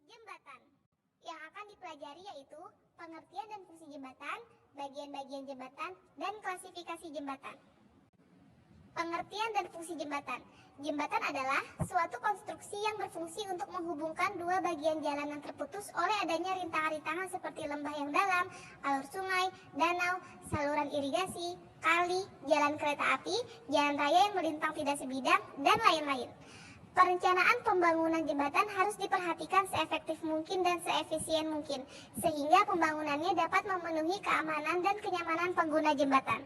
Jembatan. Yang akan dipelajari yaitu pengertian dan fungsi jembatan, bagian-bagian jembatan, dan klasifikasi jembatan. Pengertian dan fungsi jembatan. Jembatan adalah suatu konstruksi yang berfungsi untuk menghubungkan dua bagian jalan yang terputus oleh adanya rintangan-rintangan seperti lembah yang dalam, alur sungai, danau, saluran irigasi, kali, jalan kereta api, jalan raya yang melintang tidak sebidang, dan lain-lain. Perencanaan pembangunan jembatan harus diperhatikan seefektif mungkin dan seefisien mungkin, sehingga pembangunannya dapat memenuhi keamanan dan kenyamanan pengguna jembatan.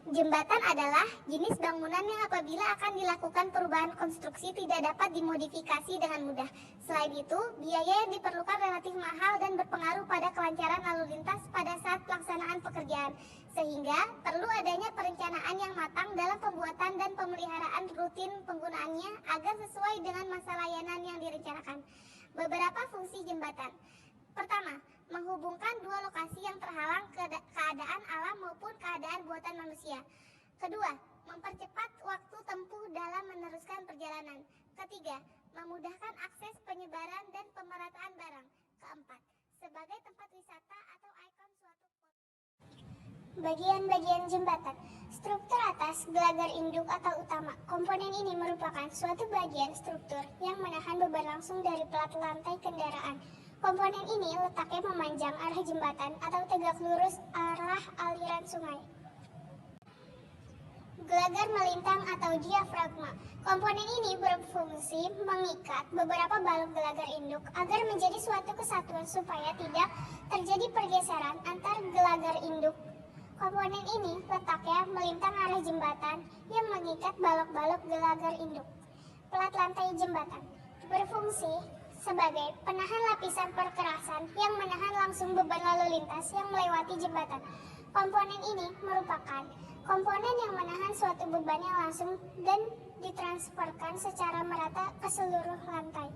Jembatan adalah jenis bangunan yang apabila akan dilakukan perubahan konstruksi tidak dapat dimodifikasi dengan mudah. Selain itu, biaya yang diperlukan relatif mahal dan berpengaruh pada kelancaran lalu lintas pada saat pelaksanaan pekerjaan, sehingga perlu adanya perencanaan yang matang dalam pembuatan dan pemeliharaan rutin penggunaannya agar sesuai dengan masa layanan yang direncanakan. Beberapa fungsi jembatan. Pertama, menghubungkan dua lokasi yang terhalang keadaan alam maupun keadaan buatan manusia. Kedua, mempercepat waktu tempuh dalam meneruskan perjalanan. Ketiga, memudahkan akses penyebaran dan pemerataan barang. Keempat, sebagai tempat wisata atau ikon suatu kota. Bagian-bagian jembatan. Struktur atas, gelagar induk atau utama. Komponen ini merupakan suatu bagian struktur yang menahan beban langsung dari plat lantai kendaraan. Komponen ini letaknya memanjang arah jembatan atau tegak lurus arah aliran sungai. Gelagar melintang atau diafragma. Komponen ini berfungsi mengikat beberapa balok gelagar induk agar menjadi suatu kesatuan supaya tidak terjadi pergeseran antar gelagar induk. Komponen ini letaknya melintang arah jembatan yang mengikat balok-balok gelagar induk. Plat lantai jembatan berfungsi sebagai penahan lapisan perkerasan yang menahan langsung beban lalu lintas yang melewati jembatan. Komponen ini merupakan komponen yang menahan suatu beban yang langsung dan ditransferkan secara merata ke seluruh lantai.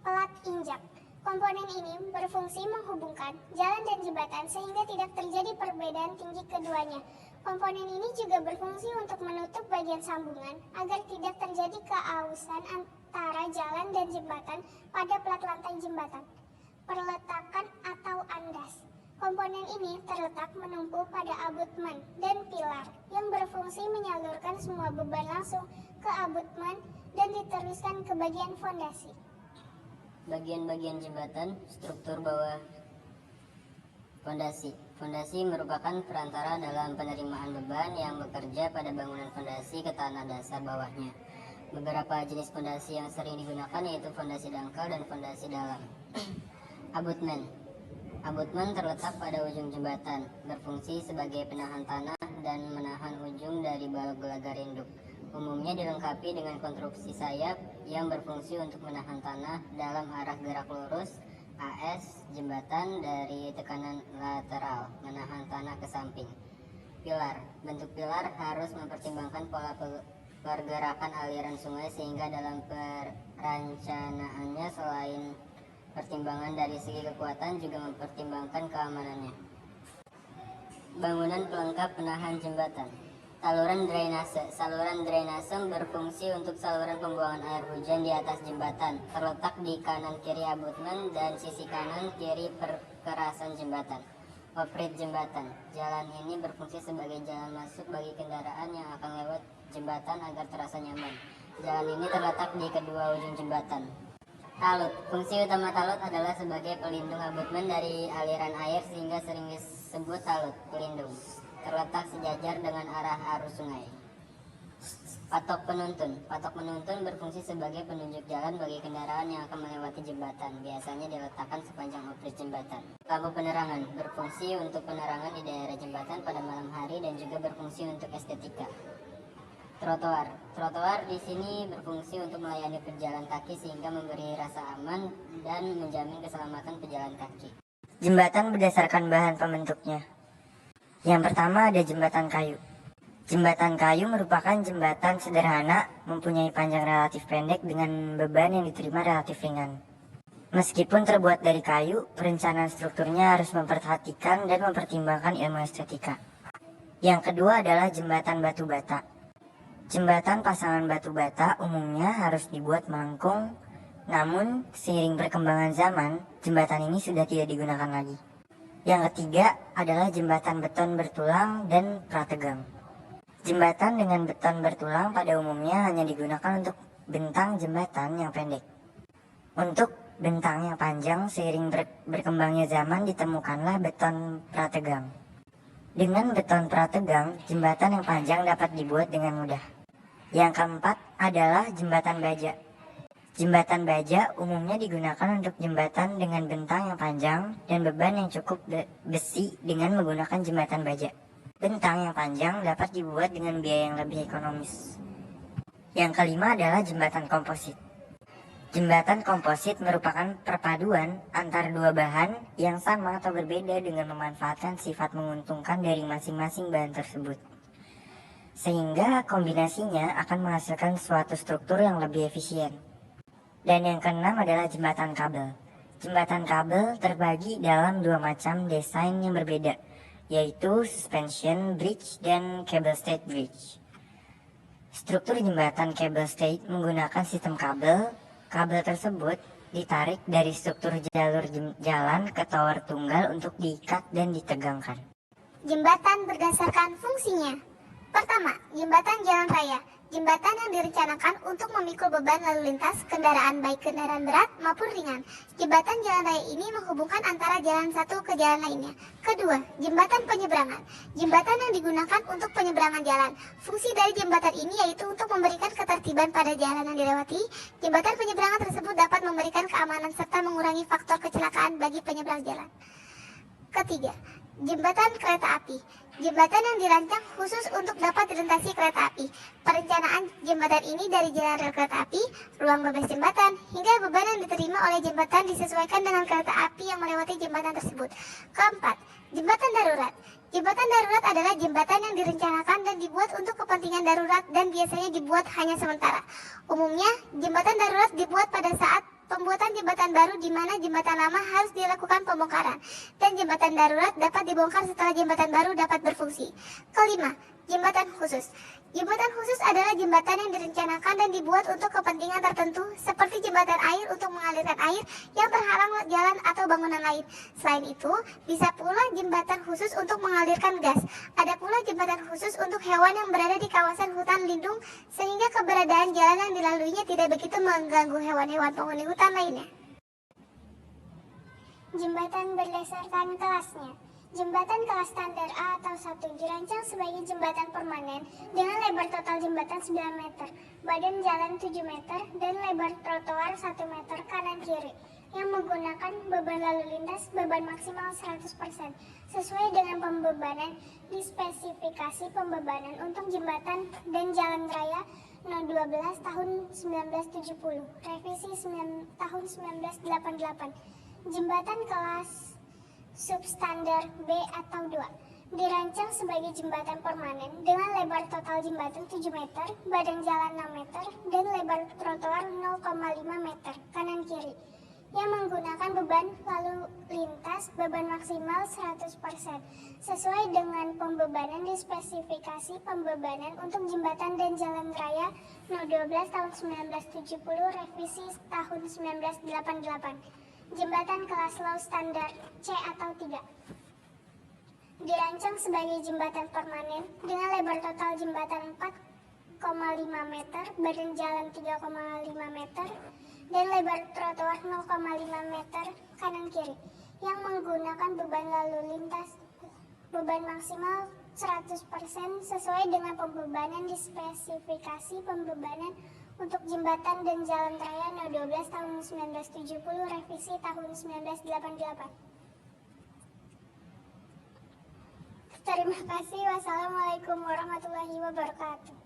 Pelat injak. Komponen ini berfungsi menghubungkan jalan dan jembatan sehingga tidak terjadi perbedaan tinggi keduanya. Komponen ini juga berfungsi untuk menutup bagian sambungan agar tidak terjadi keausan antara jalan dan jembatan pada plat lantai jembatan. Perletakan atau andas. Komponen ini terletak menumpu pada abutmen dan pilar yang berfungsi menyalurkan semua beban langsung ke abutmen dan diteruskan ke bagian fondasi. Bagian-bagian jembatan, struktur bawah fondasi. Fondasi merupakan perantara dalam penerimaan beban yang bekerja pada bangunan fondasi ke tanah dasar bawahnya. Beberapa jenis fondasi yang sering digunakan yaitu fondasi dangkal dan fondasi dalam. Abutmen. Abutmen terletak pada ujung jembatan, berfungsi sebagai penahan tanah dan menahan ujung dari balok gelagar induk. Umumnya dilengkapi dengan konstruksi sayap yang berfungsi untuk menahan tanah dalam arah gerak lurus AS jembatan dari tekanan lateral, menahan tanah ke samping. Pilar. Bentuk pilar harus mempertimbangkan pola pergerakan aliran sungai sehingga dalam perencanaannya selain pertimbangan dari segi kekuatan juga mempertimbangkan keamanannya. Bangunan pelengkap penahan jembatan. Saluran drainase. Saluran drainase berfungsi untuk saluran pembuangan air hujan di atas jembatan. Terletak di kanan kiri abutmen dan sisi kanan kiri perkerasan jembatan. Oprit jembatan. Jalan ini berfungsi sebagai jalan masuk bagi kendaraan yang akan lewat jembatan agar terasa nyaman. Jalan ini terletak di kedua ujung jembatan. Talut. Fungsi utama talut adalah sebagai pelindung abutmen dari aliran air sehingga sering disebut talut pelindung. Terletak sejajar dengan arah arus sungai. Patok penuntun. Patok penuntun berfungsi sebagai penunjuk jalan bagi kendaraan yang akan melewati jembatan. Biasanya diletakkan sepanjang oprit jembatan. Lampu penerangan berfungsi untuk penerangan di daerah jembatan pada malam hari dan juga berfungsi untuk estetika. Trotoar. Trotoar di sini berfungsi untuk melayani pejalan kaki sehingga memberi rasa aman dan menjamin keselamatan pejalan kaki. Jembatan berdasarkan bahan pembentuknya. Yang pertama ada jembatan kayu. Jembatan kayu merupakan jembatan sederhana, mempunyai panjang relatif pendek dengan beban yang diterima relatif ringan. Meskipun terbuat dari kayu, perencanaan strukturnya harus memperhatikan dan mempertimbangkan ilmu estetika. Yang kedua adalah jembatan batu bata. Jembatan pasangan batu bata umumnya harus dibuat melengkung Namun, seiring perkembangan zaman, jembatan ini sudah tidak digunakan lagi. Yang ketiga adalah jembatan beton bertulang dan prategang. Jembatan dengan beton bertulang pada umumnya hanya digunakan untuk bentang jembatan yang pendek. Untuk bentang yang panjang, seiring berkembangnya zaman ditemukanlah beton prategang. Dengan beton prategang, jembatan yang panjang dapat dibuat dengan mudah. Yang keempat adalah jembatan baja. Jembatan baja umumnya digunakan untuk jembatan dengan bentang yang panjang dan beban yang cukup besi dengan menggunakan jembatan baja. Bentang yang panjang dapat dibuat dengan biaya yang lebih ekonomis. Yang kelima adalah jembatan komposit. Jembatan komposit merupakan perpaduan antara dua bahan yang sama atau berbeda dengan memanfaatkan sifat menguntungkan dari masing-masing bahan tersebut. Sehingga kombinasinya akan menghasilkan suatu struktur yang lebih efisien. Dan yang keenam adalah jembatan kabel. Jembatan kabel terbagi dalam dua macam desain yang berbeda, yaitu suspension bridge dan cable stayed bridge. Struktur jembatan cable stayed menggunakan sistem kabel. Kabel tersebut ditarik dari struktur jalur jalan ke tower tunggal untuk diikat dan ditegangkan. Jembatan berdasarkan fungsinya. Pertama, jembatan jalan raya. Jembatan yang direncanakan untuk memikul beban lalu lintas kendaraan baik kendaraan berat maupun ringan. Jembatan jalan raya ini menghubungkan antara jalan satu ke jalan lainnya. Kedua, jembatan penyeberangan. Jembatan yang digunakan untuk penyeberangan jalan. Fungsi dari jembatan ini yaitu untuk memberikan ketertiban pada jalan yang dilewati. Jembatan penyeberangan tersebut dapat memberikan keamanan serta mengurangi faktor kecelakaan bagi penyeberang jalan. Ketiga, jembatan kereta api. Jembatan yang dirancang khusus untuk dapat dilintasi kereta api. Perencanaan jembatan ini dari jalan rel kereta api, ruang bebas jembatan, hingga beban yang diterima oleh jembatan disesuaikan dengan kereta api yang melewati jembatan tersebut. Keempat, jembatan darurat. Jembatan darurat adalah jembatan yang direncanakan dan dibuat untuk kepentingan darurat dan biasanya dibuat hanya sementara. Umumnya, jembatan darurat dibuat pada saat pembuatan jembatan baru di mana jembatan lama harus dilakukan pembongkaran dan jembatan darurat dapat dibongkar setelah jembatan baru dapat berfungsi. Kelima, jembatan khusus. Jembatan khusus adalah jembatan yang direncanakan dan dibuat untuk kepentingan tertentu seperti jembatan air untuk mengalirkan air yang terhalang jalan atau bangunan lain. Selain itu, bisa pula jembatan khusus untuk mengalirkan gas. Ada pula jembatan khusus untuk hewan yang berada di kawasan hutan lindung sehingga keberadaan jalan yang dilaluinya tidak begitu mengganggu hewan-hewan penghuni hutan lainnya. Jembatan berdasarkan kelasnya. Jembatan kelas standar A atau 1 dirancang sebagai jembatan permanen dengan lebar total jembatan 9 meter, badan jalan 7 meter, dan lebar trotoar 1 meter kanan kiri, yang menggunakan beban lalu lintas beban maksimal 100%, sesuai dengan pembebanan di spesifikasi pembebanan untuk jembatan dan jalan raya No. 12 tahun 1970, revisi tahun 1988. Jembatan kelas substandar B atau 2 dirancang sebagai jembatan permanen dengan lebar total jembatan 7 meter, badan jalan 6 meter, dan lebar trotoar 0,5 meter kanan kiri, yang menggunakan beban lalu lintas beban maksimal 100%, sesuai dengan pembebanan di spesifikasi pembebanan untuk jembatan dan jalan raya No. 12 tahun 1970, revisi tahun 1988. Jembatan kelas low standar C atau 3 dirancang sebagai jembatan permanen dengan lebar total jembatan 4,5 meter, badan jalan 3,5 meter, dan lebar trotoar 0,5 meter kanan kiri, yang menggunakan beban lalu lintas beban maksimal 100% sesuai dengan pembebanan di spesifikasi pembebanan untuk jembatan dan jalan raya No. 12 tahun 1970, revisi tahun 1988. Terima kasih. Wassalamualaikum warahmatullahi wabarakatuh.